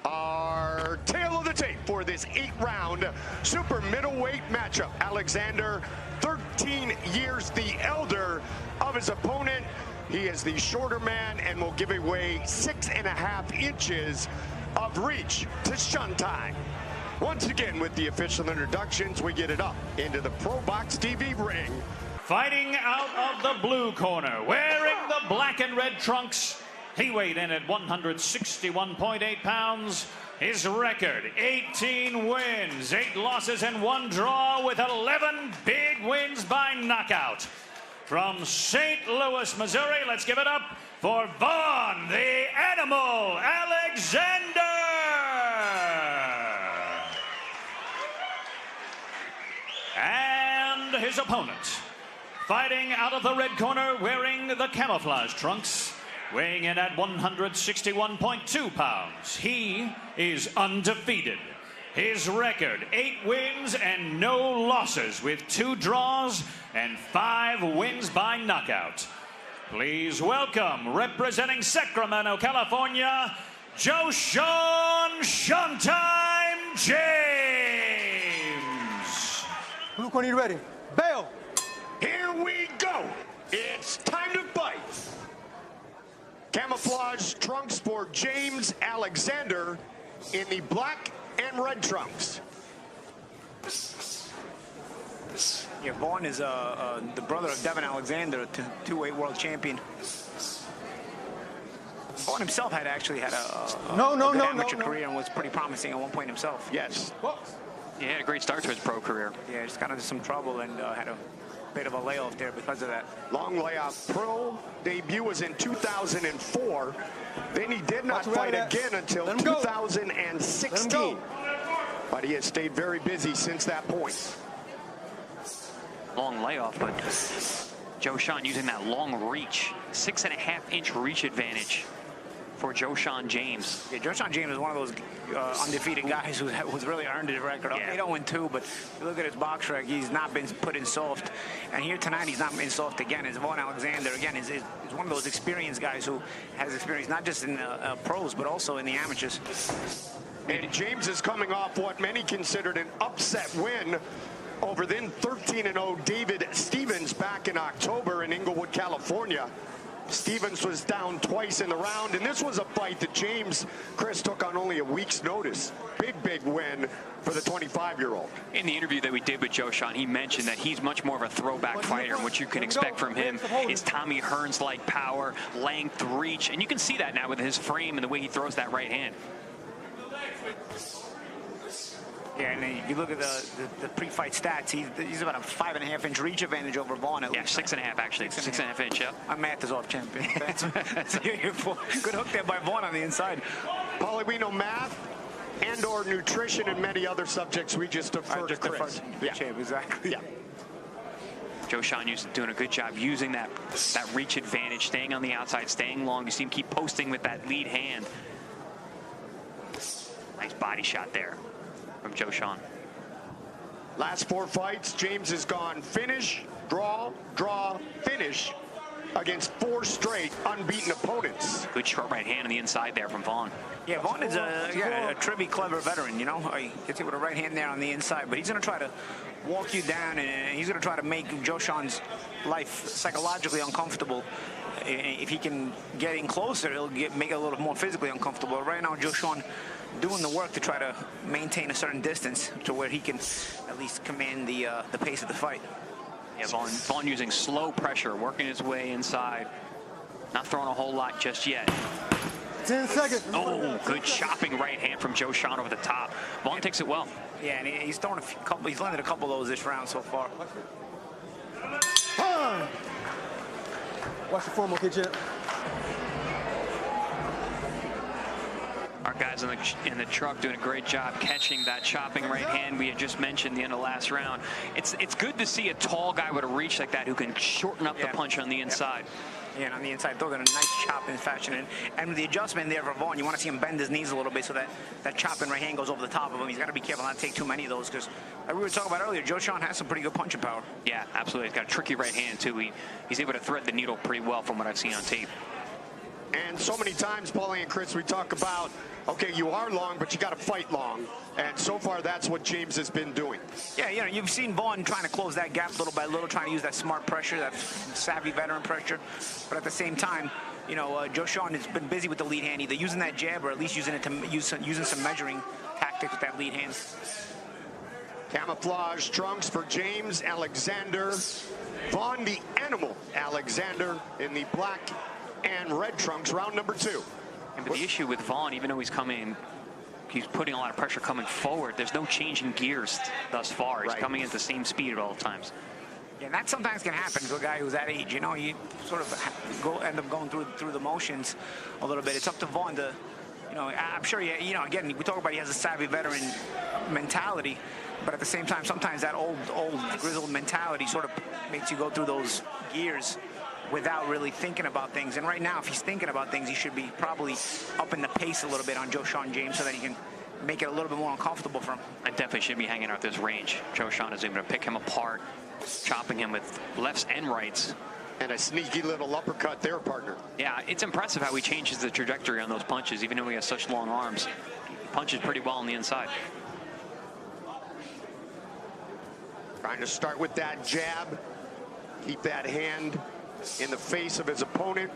Our tail of the tape for this 8-round super middleweight matchup. Alexander, 13 years the elder of his opponent. He is the shorter man and will give away 6.5 inches of reach to shun time. Once again, with the official introductions, we get it up into the ProBox TV ring. Fighting out of the blue corner, wearing the black and red trunks, he weighed in at 161.8 pounds. His record, 18 wins, 8 losses, and 1 draw, with 11 big wins by knockout. From St. Louis, Missouri, let's give it up for VAUGHN, the Animal Alexander. And his opponent, fighting out of the red corner, wearing the camouflage trunks, weighing in at 161.2 pounds. He is undefeated. His record, 8 wins and no losses, with 2 draws and 5 wins by knockout. Please welcome, representing Sacramento, California, JOESHON Showtime James. Blue corner, you ready? Bail. Here we go. It's time to fight. Camouflage trunks for James Alexander in the black and red trunks. Yeah, Vaughn is the brother of Devin Alexander, two-weight world champion. Vaughn himself had actually had a good amateur career and was pretty promising at one point himself. Yes. He had a great start to his pro career. Yeah, just got into some trouble and had a bit of a layoff there because of that. Long layoff. Pro debut was in 2004. Then he did not fight again until 2016. But he has stayed very busy since that point. Long layoff, but JOESHON using that long reach, 6.5-inch reach advantage for JOESHON James. Yeah, JOESHON James is one of those undefeated guys who's really earned his record. Yeah. They don't win 2, but you look at his box rec, he's not been put in soft. And here tonight, he's not been soft again. It's Vaughn Alexander, again, is one of those experienced guys who has experience not just in pros, but also in the amateurs. And James is coming off what many considered an upset win over then 13-0 David Stevens back in October in Inglewood, California. Stevens was down twice in the round, and this was a fight that James, Chris, took on only a week's notice. Big win for the 25-year-old. In the interview that we did with JOESHON, he mentioned that he's much more of a throwback fighter, and what you can expect from him is Tommy Hearns-like power, length, reach, and you can see that now with his frame and the way he throws that right hand. Yeah, and if you look at the pre-fight stats, he's about a 5.5-inch reach advantage over Vaughn. Yeah, 6.5 actually. 6.5 inch, yeah. My math is off, champion. That's what you're here for. Good hook there by Vaughn on the inside. Paulie, we know math and/or nutrition and many other subjects. We just defer to Chris. Yeah, exactly. Yeah. JOESHON doing a good job using that reach advantage, staying on the outside, staying long. You see him keep posting with that lead hand. Nice body shot there from JOESHON. Last 4 fights, James has gone finish, draw, finish against 4 straight unbeaten opponents. Good short right hand on the inside there from Vaughn. Yeah, Vaughn is a tricky, clever veteran, you know. He gets hit with a right hand there on the inside, but he's going to try to walk you down, and he's going to try to make JOESHON's life psychologically uncomfortable. If he can get in closer, he'll make it a little more physically uncomfortable. Right now, JOESHON doing the work to try to maintain a certain distance to where he can at least command the pace of the fight. Yeah, Vaughn using slow pressure, working his way inside. Not throwing a whole lot just yet. 10 seconds. Oh, good chopping right hand from JOESHON over the top. Vaughn takes it well. Yeah, and he's thrown he's landed a couple of those this round so far. Watch the form, okay, champ? Our guys in the truck doing a great job catching that chopping right hand we had just mentioned the end of last round. It's good to see a tall guy with a reach like that who can shorten up the punch on the inside. Yeah, and on the inside, throwing a nice chopping fashion. And with the adjustment there for Vaughn, you want to see him bend his knees a little bit so that chopping right hand goes over the top of him. He's got to be careful not to take too many of those, because like we were talking about earlier, JOESHON has some pretty good punching power. Yeah, absolutely. He's got a tricky right hand, too. He's able to thread the needle pretty well from what I've seen on tape. And so many times, Paulie and Chris, we talk about, okay, you are long, but you got to fight long. And so far, that's what James has been doing. Yeah, you know, you've seen Vaughn trying to close that gap little by little, trying to use that smart pressure, that savvy veteran pressure. But at the same time, you know, JOESHON has been busy with the lead hand, either using that jab or at least using it to using some measuring tactics with that lead hand. Camouflage trunks for James Alexander. Vaughn the Animal Alexander in the black and red trunks, round number 2. And but the issue with Vaughn, even though he's putting a lot of pressure coming forward, there's no change in gears thus far. He's coming at the same speed at all times. Yeah, and that sometimes can happen to a guy who's that age. You know, you sort of end up going through the motions a little bit. It's up to Vaughn to, you know, I'm sure, you know, again, we talk about he has a savvy veteran mentality, but at the same time, sometimes that old grizzled mentality sort of makes you go through those gears without really thinking about things. And right now, if he's thinking about things, he should be probably upping the pace a little bit on JOESHON James so that he can make it a little bit more uncomfortable for him. I definitely should be hanging out this range. JOESHON is able to pick him apart, chopping him with lefts and rights. And a sneaky little uppercut there, partner. Yeah, it's impressive how he changes the trajectory on those punches, even though he has such long arms. He punches pretty well on the inside. Trying to start with that jab, keep that hand in the face of his opponent,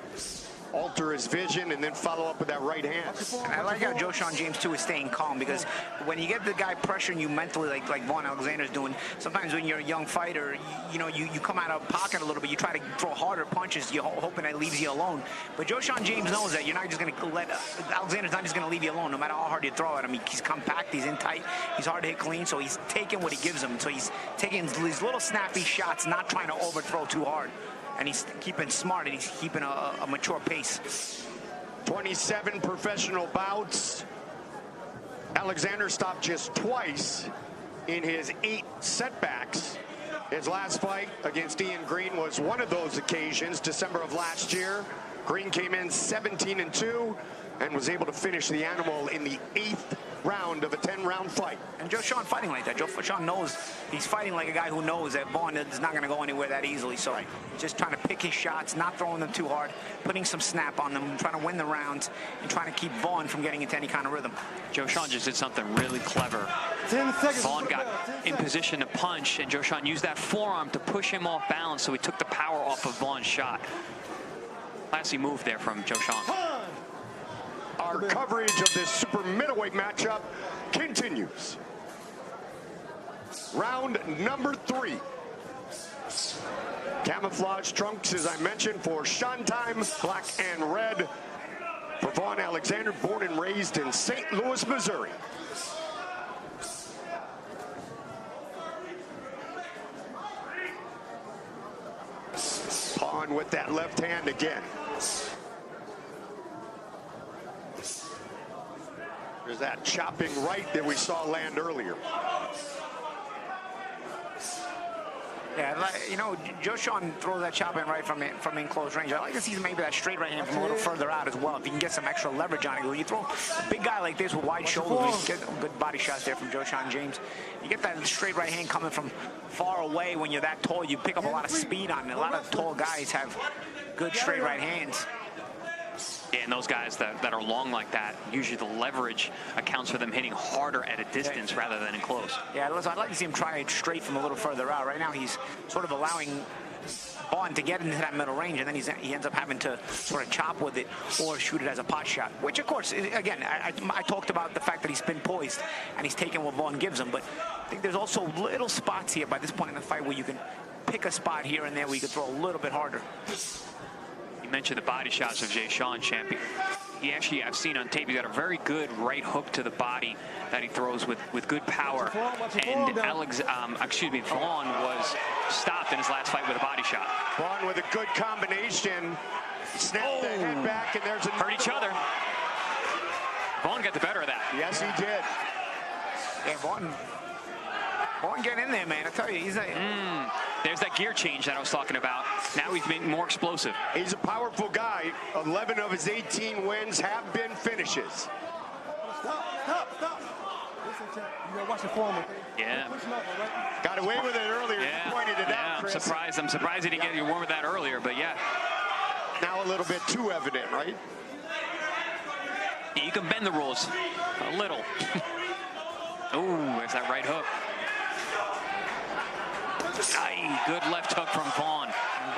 alter his vision, and then follow up with that right hand. And I like how JOESHON James too is staying calm, because when you get the guy pressuring you mentally like Vaughn Alexander's doing, sometimes when you're a young fighter, you know, you come out of pocket a little bit, you try to throw harder punches, you're hoping that leaves you alone. But JOESHON James knows that you're not just going to let Alexander's not just going to leave you alone, no matter how hard you throw at him. He's compact, he's in tight, he's hard to hit clean, so he's taking what he gives him. So he's taking these little snappy shots, not trying to overthrow too hard. And he's keeping smart, and he's keeping a mature pace. 27 professional bouts. Alexander stopped just twice in his 8 setbacks. His last fight against Ian Green was one of those occasions, December of last year. Green came in 17-2 and was able to finish the Animal in the 8th round of a 10-round fight. And JOESHON fighting like that. JOESHON knows he's fighting like a guy who knows that Vaughn is not going to go anywhere that easily. So just trying to pick his shots, not throwing them too hard, putting some snap on them, trying to win the rounds, and trying to keep Vaughn from getting into any kind of rhythm. JOESHON just did something really clever. 10 seconds. Vaughn got in position to punch, and JOESHON used that forearm to push him off balance, so he took the power off of Vaughn's shot. Classy move there from JOESHON. Our coverage of this super middleweight matchup continues. Round number 3. Camouflage trunks, as I mentioned, for Showtime, black and red. For Vaughn Alexander, born and raised in St. Louis, Missouri. Pawn with that left hand again. There's that chopping right that we saw land earlier. Yeah, you know, JOESHON throws that chopping right from in close range. I like to see maybe that straight right hand from a little further out as well, if you can get some extra leverage on it. When you throw a big guy like this with wide shoulders, you get good body shots there from JOESHON James. You get that straight right hand coming from far away. When you're that tall, you pick up a lot of speed on it. A lot of tall guys have good straight right hands. Yeah, and those guys that are long like that, usually the leverage accounts for them hitting harder at a distance rather than in close. Yeah, listen, I'd like to see him try it straight from a little further out. Right now, he's sort of allowing Vaughn to get into that middle range, and then he ends up having to sort of chop with it or shoot it as a pot shot. Which, of course, again, I talked about the fact that he's been poised and he's taking what Vaughn gives him, but I think there's also little spots here by this point in the fight where you can pick a spot here and there where you can throw a little bit harder. You mentioned the body shots of JOESHON, champion. He actually, I've seen on tape, he got a very good right hook to the body that he throws with good power. And Vaughn was stopped in his last fight with a body shot. Vaughn with a good combination. Snapped the head back, and there's a... Hurt each other. Vaughn got the better of that. Yes, he did. Yeah, Vaughn getting in there, man. I tell you, he's a... There's that gear change that I was talking about. Now he's being more explosive. He's a powerful guy. 11 of his 18 wins have been finishes. Stop. Listen, champ, you gotta watch the form, okay? Yeah. Got away with it earlier. Yeah. You pointed it out, Chris. I'm surprised he didn't get you warm with that earlier, but yeah. Now a little bit too evident, right? Yeah, you can bend the rules a little. Ooh, there's that right hook. Aye, good left hook from Vaughn.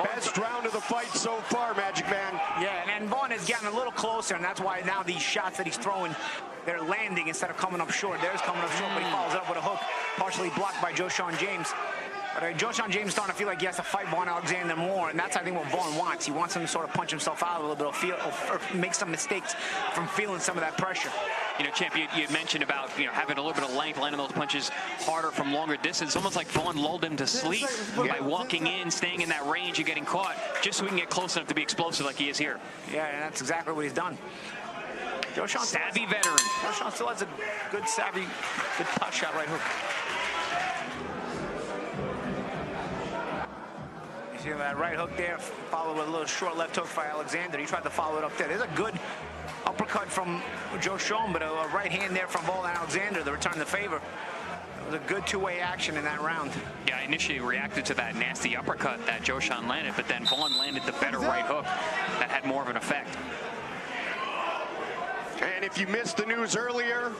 Best round of the fight so far, Magic Man. Yeah, and Vaughn is getting a little closer, and that's why now these shots that he's throwing, they're landing instead of coming up short. There's coming up short, but he follows it up with a hook, partially blocked by JOESHON James. But JOESHON James starting to feel like he has to fight Vaughn Alexander more, and that's, I think, what Vaughn wants. He wants him to sort of punch himself out a little bit, or make some mistakes from feeling some of that pressure. You know, Champ, you mentioned about, you know, having a little bit of length, landing those punches harder from longer distance. Almost like Vaughn lulled him to sleep by walking in, staying in that range and getting caught, just so he can get close enough to be explosive like he is here. Yeah, and that's exactly what he's done. JOESHON, savvy veteran. JOESHON still has a good, savvy, good pot shot right hook. You see that right hook there, followed with a little short left hook by Alexander. He tried to follow it up there. There's a good uppercut from JOESHON, but a right hand there from Vaughn Alexander to return the favor. It was a good two-way action in that round. Yeah, I initially reacted to that nasty uppercut that JOESHON landed, but then Vaughn landed the better right hook that had more of an effect. And if you missed the news earlier,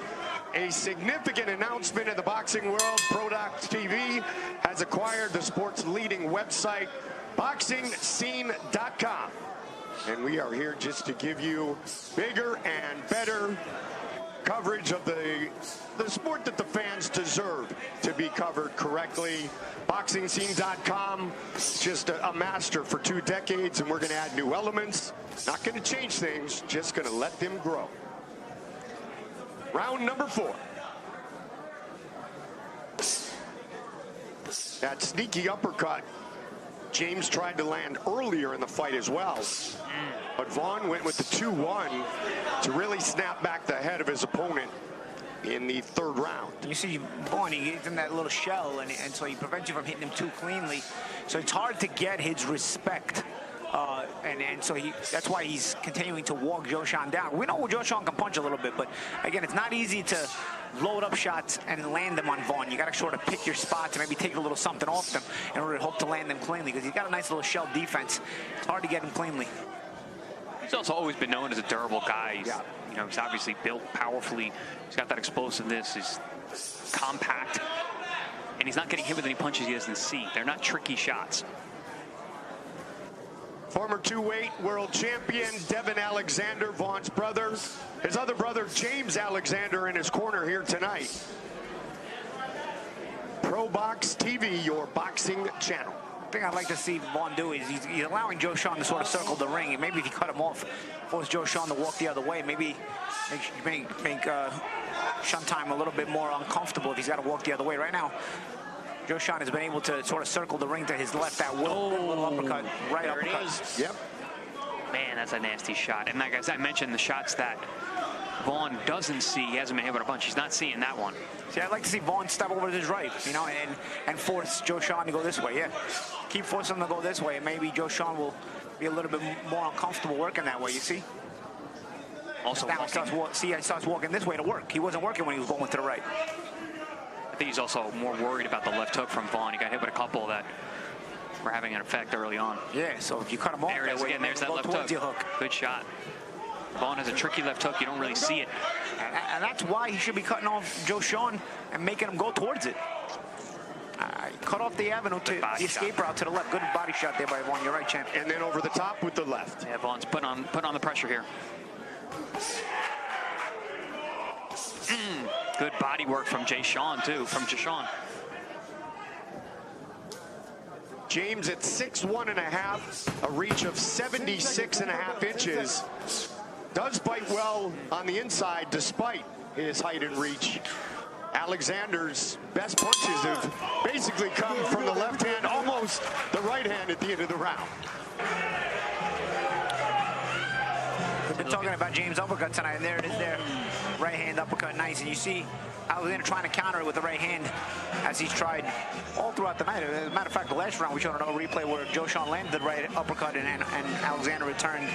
a significant announcement in the boxing world. ProBox TV has acquired the sport's leading website, boxingscene.com. And we are here just to give you bigger and better coverage of the sport that the fans deserve to be covered correctly. Boxingscene.com is just a master for 2 decades, and we're going to add new elements. Not going to change things, just going to let them grow. Round number 4. That sneaky uppercut James tried to land earlier in the fight as well. But Vaughn went with the 2-1 to really snap back the head of his opponent in the 3rd round. You see Vaughn, he gets in that little shell, and so he prevents you from hitting him too cleanly. So it's hard to get his respect. And so that's why he's continuing to walk JOESHON down. We know JOESHON can punch a little bit, but again, it's not easy to load up shots and land them on Vaughn. You got to sort of pick your spots and maybe take a little something off them in order to hope to land them cleanly, because he's got a nice little shell defense. It's hard to get him cleanly. He's also always been known as a durable guy. He's, you know, he's obviously built powerfully. He's got that explosiveness. He's compact, and he's not getting hit with any punches he doesn't see. They're not tricky shots. Former 2-weight world champion Devin Alexander, Vaughn's brother. His other brother, James Alexander, in his corner here tonight. ProBox TV, your boxing channel. The thing I'd like to see Vaughn do is he's allowing JOESHON to sort of circle the ring, and maybe if he cut him off, force JOESHON to walk the other way, maybe make Shuntheim a little bit more uncomfortable if he's got to walk the other way. Right now, JOESHON has been able to sort of circle the ring to his left. That little uppercut, right there uppercut. It is. Yep. Man, that's a nasty shot. And like I mentioned, the shots that Vaughn doesn't see, he hasn't been able to punch. He's not seeing that one. See, I'd like to see Vaughn step over to his right, you know, and force JOESHON to go this way. Yeah, keep forcing him to go this way, and maybe JOESHON will be a little bit more uncomfortable working that way. You see? Also, now he starts walking this way to work. He wasn't working when he was going to the right. I think he's also more worried about the left hook from Vaughn. He got hit with a couple that were having an effect early on. Yeah, so if you cut him off there it is again. There's that left hook. Good shot. Vaughn has a tricky left hook. You don't really see it. And that's why he should be cutting off JOESHON and making him go towards it. Cut off the avenue to the escape route to the left. Good body shot there by Vaughn. You're right, champ. And then over the top with the left. Yeah, Vaughn's put on the pressure here. Good body work from JOESHON too, James at 6'1.5", a reach of 76.5 inches. Does fight well on the inside despite his height and reach. Alexander's best punches have basically come from the left hand, almost the right hand at the end of the round. We've been talking about James' uppercut tonight, and there it is there. Right hand uppercut, nice. And you see Alexander trying to counter it with the right hand as he's tried all throughout the night. As a matter of fact, the last round we showed another replay where JOESHON landed the right uppercut and Alexander returned.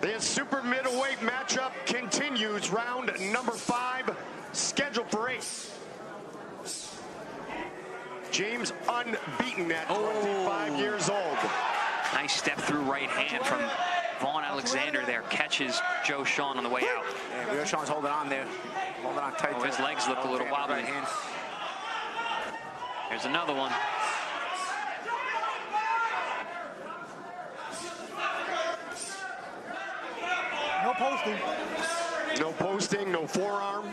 This super middleweight matchup continues. Round number 5, scheduled for 8. James unbeaten at 25 years old. Nice step through right hand from Vaughn Alexander there catches JOESHON on the way out. Yeah, JOESHON's holding on there. Holding on tight. Oh, his legs look a little wobbly. There's another one. No posting. No posting, no forearm.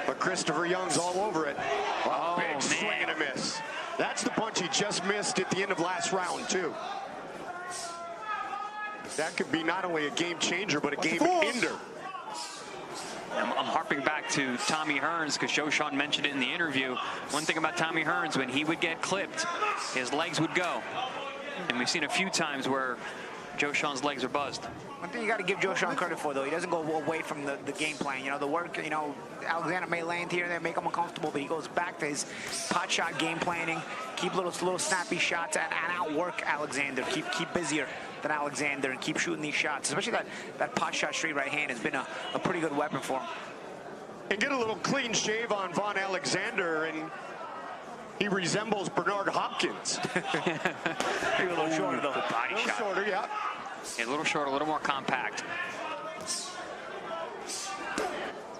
But Christopher Young's all over it. Oh, Big swing and a miss. That's the punch he just missed at the end of last round, too. That could be not only a game changer, but a game ender. I'm harping back to Tommy Hearns because JOESHON mentioned it in the interview. One thing about Tommy Hearns, when he would get clipped, his legs would go. And we've seen a few times where JOESHON's legs are buzzed. One thing you got to give JOESHON credit for, though, he doesn't go away from the game plan. You know, the work, you know, Alexander may land here and there, make him uncomfortable, but he goes back to his pot shot game planning, keep little snappy shots, and outwork Alexander. Keep busier than Alexander and keep shooting these shots. Especially that pot shot straight right hand has been a pretty good weapon for him. And get a little clean shave on Vaughn Alexander, and he resembles Bernard Hopkins. Maybe a little shorter, though. Body shot. Shorter, yeah. Yeah, a little shorter, a little more compact.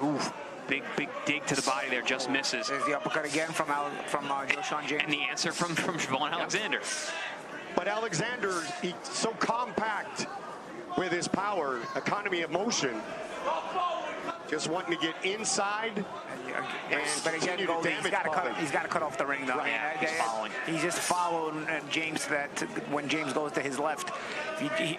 Ooh, big dig to the body there, just misses. There's the uppercut again from JOESHON James. And the answer from Vaughn Alexander. But Alexander, he's so compact with his power, economy of motion. Just wanting to get inside. But again, he's got to cut off the ring, though. Right. I mean, he's following. He's just following James when James goes to his left.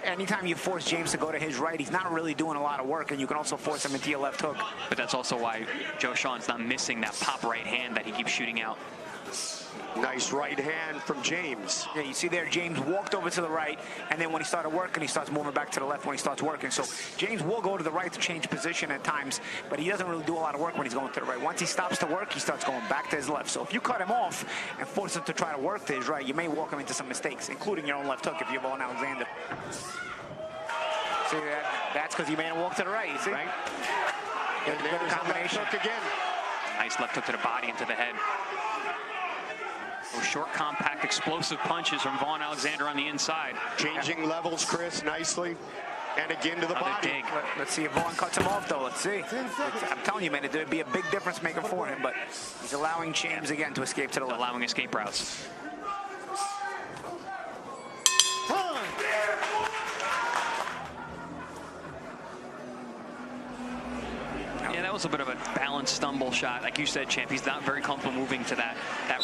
Anytime you force James to go to his right, he's not really doing a lot of work, and you can also force him into your left hook. But that's also why JOESHON's not missing that pop right hand that he keeps shooting out. Nice right hand from James. Yeah, you see there, James walked over to the right, and then when he started working, he starts moving back to the left when he starts working. So James will go to the right to change position at times, but he doesn't really do a lot of work when he's going to the right. Once he stops to work, he starts going back to his left. So if you cut him off and force him to try to work to his right, you may walk him into some mistakes, including your own left hook if you're Vaughn Alexander. See, that's because you made him walk to the right, you see? Right. And there's a combination. Left hook again. Nice left hook to the body and to the head. Those short, compact, explosive punches from Vaughn Alexander on the inside. Changing levels, Chris, nicely. And again to the body. Dig. Let's see if Vaughn cuts him off, though. Let's see. I'm telling you, man, it would be a big difference maker for him, but he's allowing James again to escape to the left. Allowing escape routes. Yeah, that was a bit of a balance stumble shot. Like you said, Champ, he's not very comfortable moving to that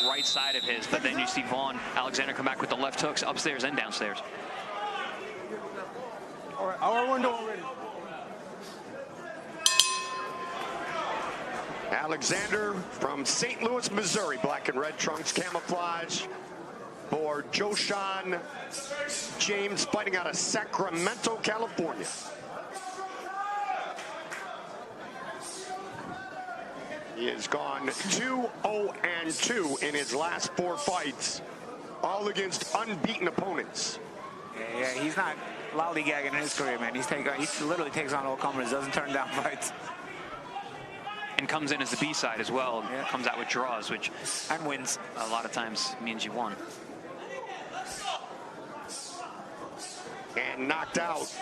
right side of his. But then you see Vaughn Alexander come back with the left hooks upstairs and downstairs. All right, our window already. Alexander from St. Louis, Missouri. Black and red trunks, camouflage for JOESHON James, fighting out of Sacramento, California. He has gone 2-0-2 in his last 4 fights, all against unbeaten opponents. Yeah, he's not lollygagging in his career, man. He literally takes on all comers, doesn't turn down fights. And comes in as the B-side as well. Yeah. Comes out with draws, which And wins. a lot of times means you won. And knocked out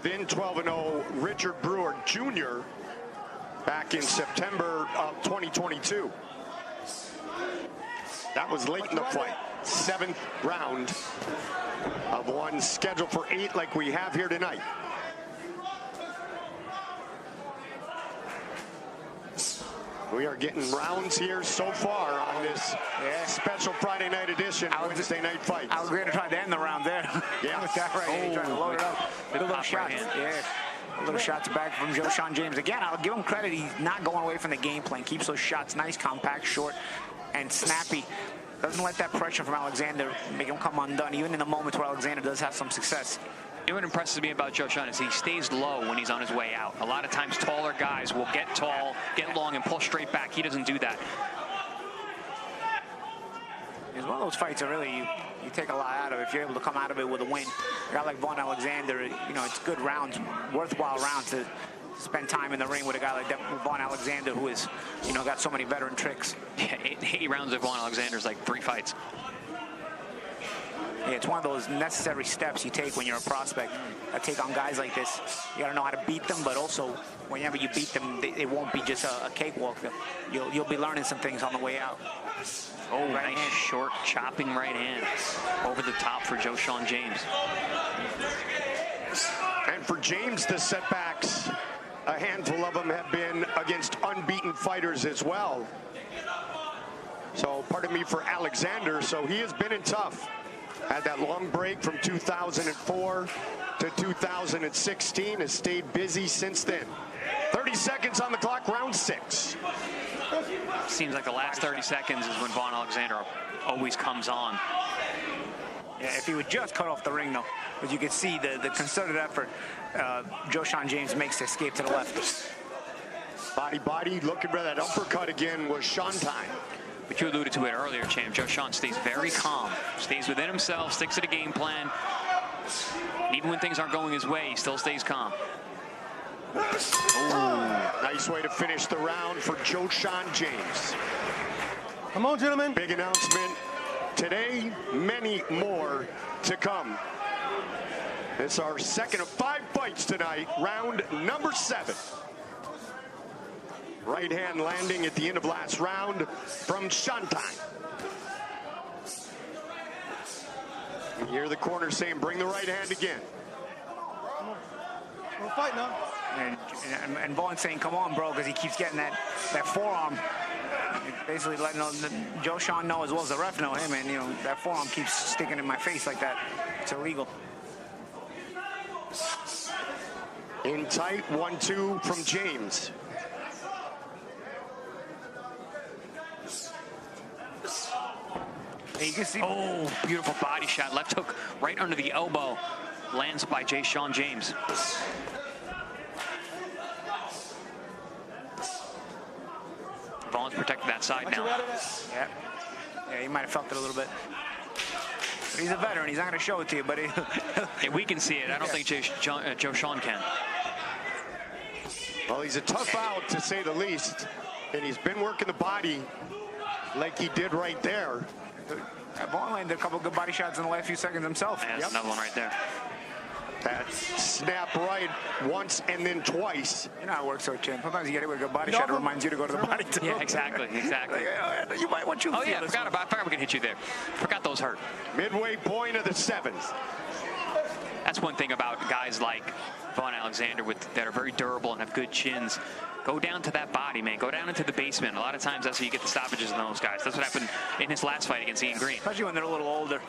then 12-0 Richard Brewer Jr. back in September of 2022. That was late in the fight. 7th round of one, scheduled for 8 like we have here tonight. We are getting rounds here so far on this special Friday night edition, Wednesday night fights. I was going to try to end the round there. Yeah. With that right hand, trying to load it up. With a little shots. Right Yeah. Little shots back from JOESHON James. Again, I'll give him credit. He's not going away from the game plan. Keeps those shots nice, compact, short, and snappy. Doesn't let that pressure from Alexander make him come undone, even in the moments where Alexander does have some success. You know what impresses me about JOESHON is he stays low when he's on his way out. A lot of times taller guys will get tall, get long, and pull straight back. He doesn't do that. It's one of those fights that really you take a lot out of if you're able to come out of it with a win. A guy like Vaughn Alexander, you know, it's good rounds, worthwhile rounds to spend time in the ring with a guy like Vaughn Alexander, who is, you know, got so many veteran tricks. Yeah, 8 rounds of Vaughn Alexander is like 3 fights. it's one of those necessary steps you take when you're a prospect. Take on guys like this. You gotta know how to beat them, but also whenever you beat them, it won't be just a cakewalk. You'll be learning some things on the way out. Oh, nice short chopping right hand over the top for JOESHON James. And for James, the setbacks, a handful of them have been against unbeaten fighters as well. So pardon me for Alexander. So he has been in tough. Had that long break from 2004 to 2016. Has stayed busy since then. 30 seconds on the clock, round 6. Seems like the last 30 seconds is when Vaughn Alexander always comes on. Yeah, if he would just cut off the ring, though, as you can see, the concerted effort JOESHON James makes to escape to the left. Body, looking for that uppercut again was Sean time. But you alluded to it earlier, champ. JOESHON stays very calm, stays within himself, sticks to the game plan. Even when things aren't going his way, he still stays calm. Ooh, nice way to finish the round for JOESHON James. Come on, gentlemen. Big announcement today, many more to come. It's our second of 5 fights tonight, round number 7. Right hand landing at the end of last round from Shantai. You hear the corner saying, bring the right hand again. We'll fight now. And Vaughn saying, come on, bro, because he keeps getting that forearm. Basically letting JOESHON know as well as the ref know, hey, man, you know, that forearm keeps sticking in my face like that. It's illegal. In tight, 1-2 from James. Hey, you can see. Oh, beautiful body shot. Left hook right under the elbow. Lands by JOESHON James. Vaughn's protected that side now. Yeah, he might have felt it a little bit. But he's a veteran. He's not going to show it to you, but Yeah, we can see it. I don't think JOESHON can. Well, he's a tough out, to say the least. And he's been working the body like he did right there. Vaughn landed a couple good body shots in the last few seconds himself. Yeah, that's another one right there. That snap right once and then twice. You know how it works, so champ. Sometimes you get it with a good body shot. It reminds you to go to the body too. Yeah, exactly. You might want you. Oh yeah, I forgot we can hit you there. Forgot those hurt. Midway point of the 7th. That's one thing about guys like Vaughn Alexander that are very durable and have good chins. Go down to that body, man. Go down into the basement. A lot of times that's how you get the stoppages in those guys. That's what happened in his last fight against Ian Green. Especially when they're a little older.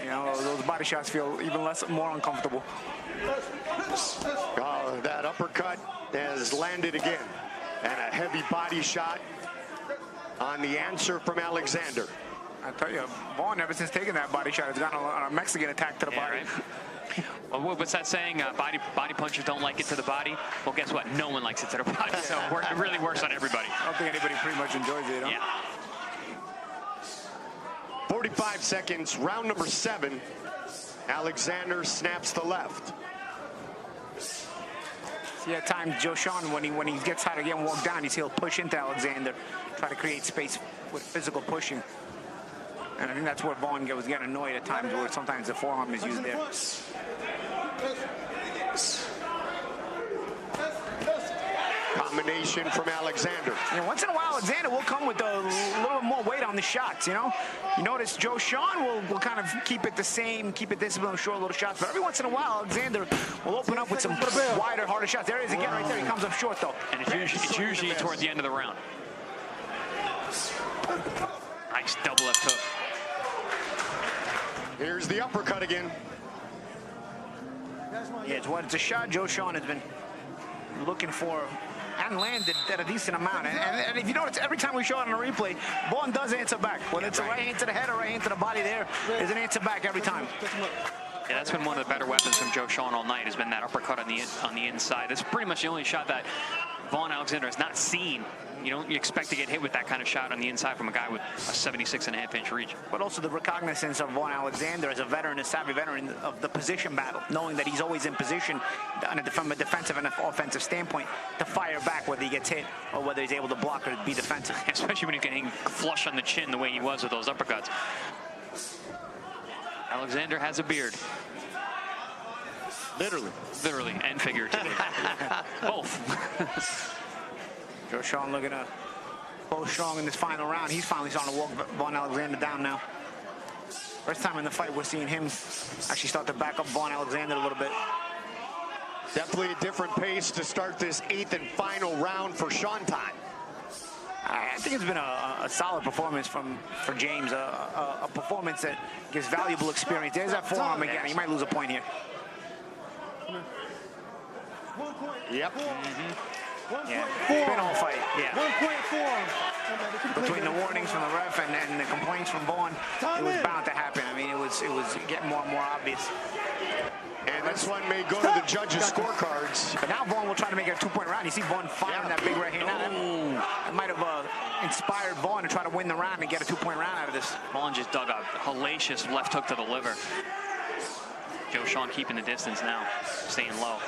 You know, those body shots feel even more uncomfortable. Oh, that uppercut has landed again. And a heavy body shot on the answer from Alexander. I tell you, Vaughn, ever since taking that body shot, has gone on a Mexican attack to the body. Right? Well, what's that saying? Body punchers don't like it to the body. Well, guess what? No one likes it to the body. So it really works on everybody. I don't think anybody pretty much enjoys it, huh? Yeah. 45 seconds, round number 7. Alexander snaps the left. See, at times, JOESHON, when he gets tired of getting walked down, he'll push into Alexander, try to create space with physical pushing. And I think that's where Vaughn was getting annoyed at times, where sometimes the forearm is used there. Combination from Alexander. And once in a while, Alexander will come with a little more weight on the shots, you know? You notice JOESHON will kind of keep it the same, keep it disciplined, short little shots. But every once in a while, Alexander will open up with some wider, harder shots. There he is again right there. He comes up short, though. And it's usually toward the end of the round. Nice double left hook. Here's the uppercut again. Yeah, it's a shot JOESHON has been looking for and landed at a decent amount. And if you notice, every time we show it on a replay, Vaughn does answer back. Whether it's a right hand to the head or right hand to the body, there's an answer back every time. Yeah, that's been one of the better weapons from JOESHON all night, has been that uppercut on the inside. That's pretty much the only shot that Vaughn Alexander has not seen. You don't expect to get hit with that kind of shot on the inside from a guy with a 76.5-inch reach. But also the recognizance of Vaughn Alexander as a veteran, a savvy veteran of the position battle, knowing that he's always in position from a defensive and offensive standpoint to fire back whether he gets hit or whether he's able to block or be defensive. Especially when he's getting flush on the chin the way he was with those uppercuts. Alexander has a beard. Literally. Literally and figuratively. Both. JOESHON looking to both strong in this final round. He's finally starting to walk Vaughn Alexander down now. First time in the fight we're seeing him actually start to back up Vaughn Alexander a little bit. Definitely a different pace to start this 8th and final round for Sean Todd. I think it's been a solid performance for James, a performance that gives valuable experience. There's that forearm again. He might lose a point here. Yep. Yeah, been all fight. Yeah. 1.4. Between the warnings from the ref and the complaints from Vaughn, it was bound to happen. I mean, it was getting more and more obvious. And this one may go to the judges' scorecards. But now Vaughn will try to make it a 2-point round. You see Vaughn firing that big right hand. That might have inspired Vaughn to try to win the round and get a 2-point round out of this. Vaughn just dug a hellacious left hook to the liver. JOESHON keeping the distance now, staying low.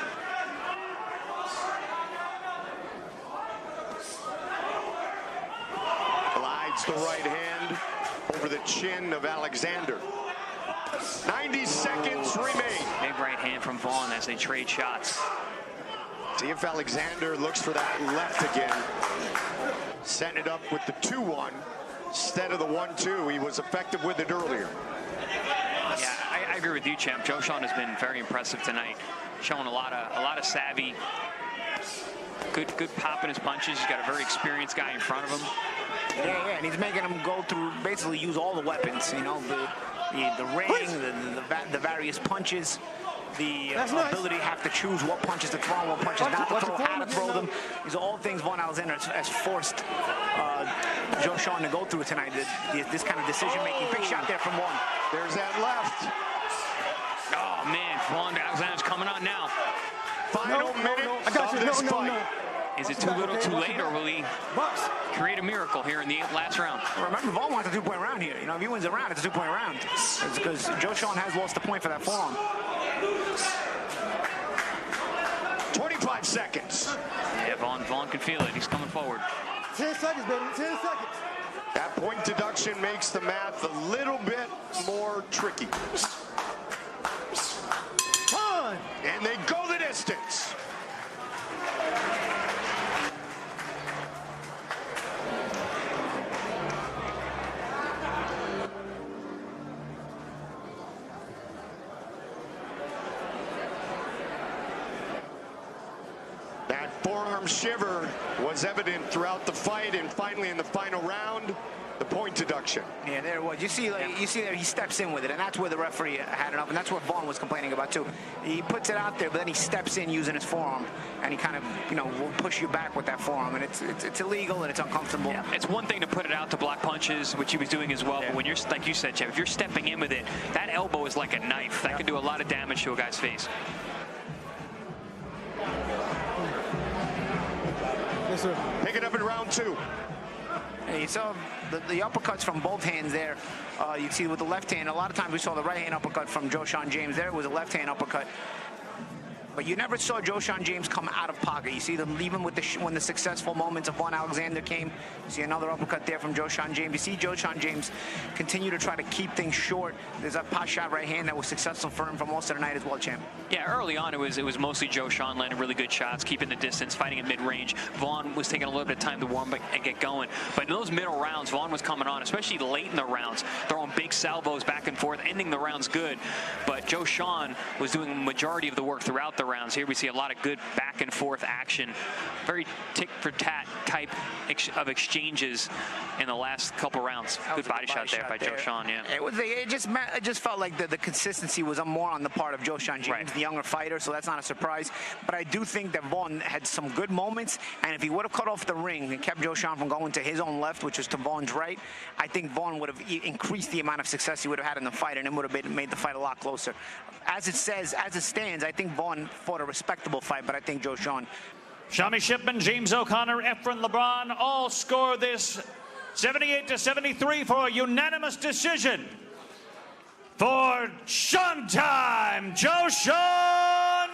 Glides the right hand over the chin of Alexander. 90 seconds remain. Big right hand from Vaughn as they trade shots. See if Alexander looks for that left again. Setting it up with the 2-1 instead of the 1-2. He was effective with it earlier. Yeah, I agree with you, champ. JOESHON has been very impressive tonight, showing a lot of savvy. Good pop in his punches. He's got a very experienced guy in front of him. Yeah, and he's making him go through, basically use all the weapons. You know, the ring, the various punches, the ability to have to choose what punches to throw and what punches not to throw, how to throw them. These are all things Vaughn Alexander has forced JOESHON to go through tonight. This kind of decision-making. Big shot there from Vaughn. There's that left. Oh, man, Vaughn Alexander's coming on now. Final minute I got you. of this fight. Is it too little, too late, or will he create a miracle here in the last round? Remember, Vaughn wants a 2-point round here. You know, if he wins a round, it's a 2-point round. It's because JOESHON has lost a point for that forearm. 25 seconds. Yeah, Vaughn can feel it. He's coming forward. 10 seconds, baby. 10 seconds. That point deduction makes the math a little bit more tricky. Time. And they go the distance. That forearm shiver was evident throughout the fight, and finally in the final round, the point deduction. Yeah, there it was. You see there he steps in with it, and that's where the referee had enough, and that's what Vaughn was complaining about too. He puts it out there, but then he steps in using his forearm, and he kind of, you know, will push you back with that forearm, and it's illegal and it's uncomfortable. Yeah. It's one thing to put it out to block punches, which he was doing as well, but when you're, like you said, Jeff, if you're stepping in with it, that elbow is like a knife. That can do a lot of damage to a guy's face. Yes, sir. Pick it up in round 2. And you saw the uppercuts from both hands there. You see with the left hand, a lot of times we saw the right hand uppercut from JOESHON James. There was a left hand uppercut. But you never saw JOESHON James come out of pocket. You see them even with when the successful moments of Vaughn Alexander came. You see another uppercut there from JOESHON James. You see JOESHON James continue to try to keep things short. There's a pot shot right hand that was successful for him for most of the night as well, champ. Yeah, early on it was mostly JOESHON landing really good shots, keeping the distance, fighting at mid-range. Vaughn was taking a little bit of time to warm up and get going. But in those middle rounds, Vaughn was coming on, especially late in the rounds, throwing big salvos back and forth, ending the rounds good. But JOESHON was doing the majority of the work throughout the rounds. Here we see a lot of good back and forth action, very tick-for-tat type of exchanges in the last couple rounds. Good body shot there by JOESHON, yeah. It just felt like the consistency was more on the part of JOESHON James, the younger fighter, so that's not a surprise. But I do think that Vaughn had some good moments, and if he would have cut off the ring and kept JOESHON from going to his own left, which was to Vaughn's right, I think Vaughn would have increased the amount of success he would have had in the fight, and it would have made the fight a lot closer. As it stands, I think Vaughn fought a respectable fight, but I think JOESHON. Shami Shipman, James O'Connor, Efren LeBron all score this 78-73 for a unanimous decision. For Showtime, JOESHON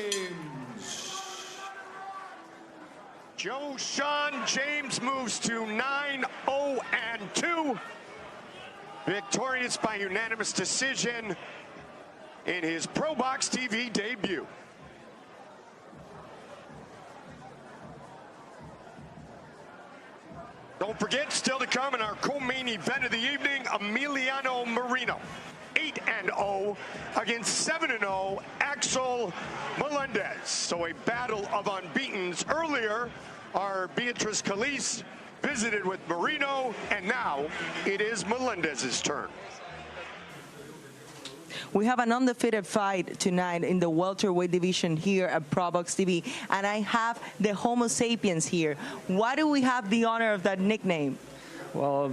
James. JOESHON James moves to 9-0-2. victorious by unanimous decision in his ProBox TV debut. Don't forget, still to come in our co-main event of the evening, Emiliano Marino, 8-0 against 7-0 Axel Melendez. So a battle of unbeatens. Earlier, our Beatrice Calise visited with Marino, and now it is Melendez's turn. We have an undefeated fight tonight in the welterweight division here at ProBox TV, and I have the Homo sapiens here. Why do we have the honor of that nickname? Well,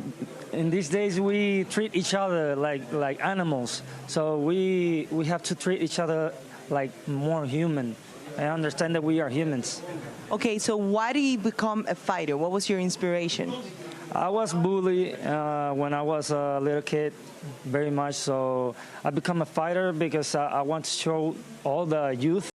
in these days we treat each other like animals, so we have to treat each other like more human. I understand that we are humans. Okay, so why did you become a fighter? What was your inspiration? I was bullied when I was a little kid, very much, so I become a fighter because I want to show all the youth